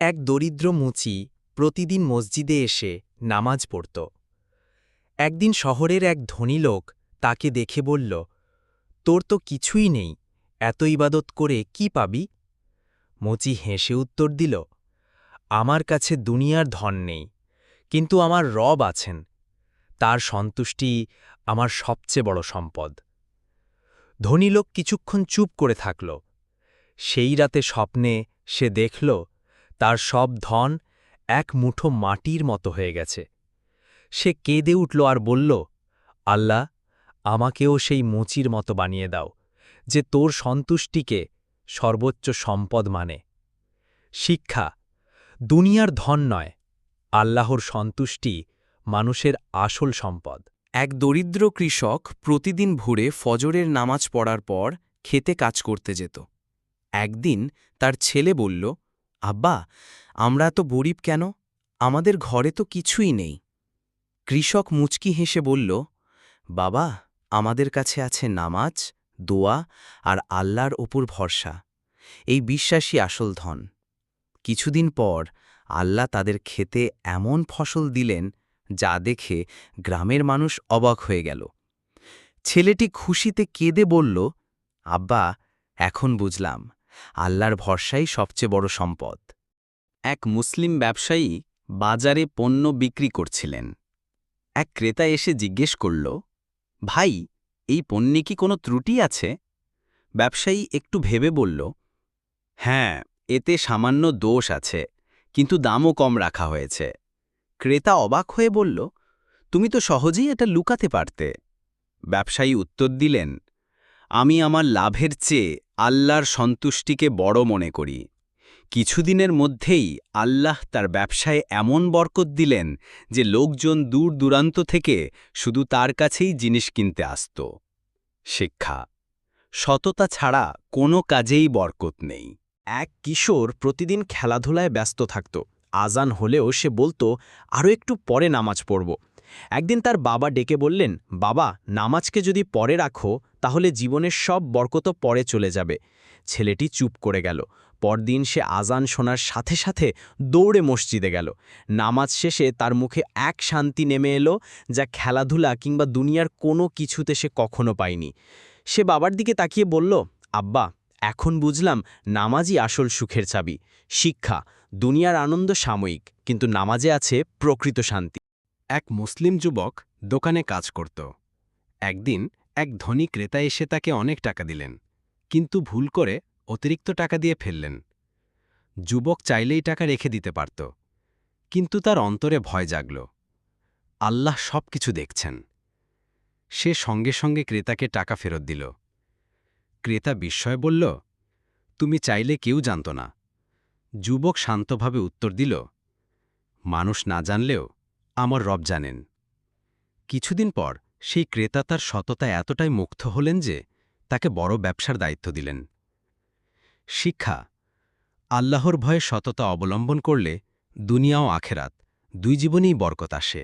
এক দরিদ্র মুচি প্রতিদিন মসজিদে এসে নামাজ পড়ত। একদিন শহরের এক ধনী লোক তাকে দেখে বলল, তোর তো কিছুই নেই, এত ইবাদত করে কি পাবি? মুচি হেসে উত্তর দিল, আমার কাছে দুনিয়ার ধন নেই, কিন্তু আমার রব আছেন, তার সন্তুষ্টি আমার সবচেয়ে বড় সম্পদ। ধনী লোক কিছুক্ষণ চুপ করে থাকল। সেই রাতে স্বপ্নে সে দেখল তার সব ধন এক মুঠো মাটির মতো হয়ে গেছে। সে কেঁদে উঠল আর বলল, আল্লাহ, আমাকেও সেই মুচির মতো বানিয়ে দাও, যে তোর সন্তুষ্টিকে সর্বোচ্চ সম্পদ মানে। শিক্ষা: দুনিয়ার ধন নয়, আল্লাহর সন্তুষ্টি মানুষের আসল সম্পদ। এক দরিদ্র কৃষক প্রতিদিন ভোরে ফজরের নামাজ পড়ার পর খেতে কাজ করতে যেত। একদিন তার ছেলে বলল, আব্বা, আমরা তো গরিব কেন? আমাদের ঘরে তো কিছুই নেই। কৃষক মুচকি হেসে বলল, বাবা, আমাদের কাছে আছে নামাজ, দোয়া আর আল্লাহর ওপর ভরসা। এই বিশ্বাসই আসল ধন। কিছুদিন পর আল্লাহ তাদের খেতে এমন ফসল দিলেন যা দেখে গ্রামের মানুষ অবাক হয়ে গেল। ছেলেটি খুশিতে কেঁদে বলল, আব্বা, এখন বুঝলাম আল্লাহর ভরসাই সবচেয়ে বড় সম্পদ। এক মুসলিম ব্যবসায়ী বাজারে পণ্য বিক্রি করছিলেন। এক ক্রেতা এসে জিজ্ঞেস করল, ভাই, এই পণ্যে কি কোনো ত্রুটি আছে? ব্যবসায়ী একটু ভেবে বলল, হ্যাঁ, এতে সামান্য দোষ আছে, কিন্তু দামও কম রাখা হয়েছে। ক্রেতা অবাক হয়ে বলল, তুমি তো সহজেই এটা লুকাতে পারতে। ব্যবসায়ী উত্তর দিলেন, আমি আমার লাভের চেয়ে আল্লাহর সন্তুষ্টিকে বড় মনে করি। কিছুদিনের মধ্যেই আল্লাহ তার ব্যবসায় এমন বরকত দিলেন যে লোকজন দূর দূরান্ত থেকে শুধু তার কাছেই জিনিস কিনতে আসত। শিক্ষা: সততা ছাড়া কোনো কাজেই বরকত নেই। এক কিশোর প্রতিদিন খেলাধুলায় ব্যস্ত থাকত। আজান হলেও সে বলতো, আরও একটু পরে নামাজ পড়ব। একদিন তার বাবা ডেকে বললেন, বাবা, নামাজকে যদি পরে রাখো তাহলে জীবনের সব বরকত পরে চলে যাবে। ছেলেটি চুপ করে গেল। পরদিন সে আজান শোনার সাথে সাথে দৌড়ে মসজিদে গেল। নামাজ শেষে তার মুখে এক শান্তি নেমে এলো, যা খেলাধুলা কিংবা দুনিয়ার কোনো কিছুতে সে কখনো পায়নি। সে বাবার দিকে তাকিয়ে বলল, আব্বা, এখন বুঝলাম নামাজই আসল সুখের চাবি। শিক্ষা: দুনিয়ার আনন্দ সাময়িক, কিন্তু নামাজে আছে প্রকৃত শান্তি। এক মুসলিম যুবক দোকানে কাজ করত। একদিন এক ধনী ক্রেতা এসে তাকে অনেক টাকা দিলেন, কিন্তু ভুল করে অতিরিক্ত টাকা দিয়ে ফেললেন। যুবক চাইলেই টাকা রেখে দিতে পারত, কিন্তু তার অন্তরে ভয় জাগল। আল্লাহ সব কিছু দেখছেন। সে সঙ্গে সঙ্গে ক্রেতাকে টাকা ফেরত দিল। ক্রেতা বিস্ময়ে বলল, তুমি চাইলে কেউ জানত না। যুবক শান্তভাবে উত্তর দিল, মানুষ না জানলেও আমার রব জানেন। কিছুদিন পর সেই ক্রেতা তার সততা এতটাই মুগ্ধ হলেন যে তাকে বড় ব্যবসার দায়িত্ব দিলেন। শিক্ষা: আল্লাহর ভয়ে সততা অবলম্বন করলে দুনিয়া ও আখেরাত দুই জীবনেই বরকত আসে।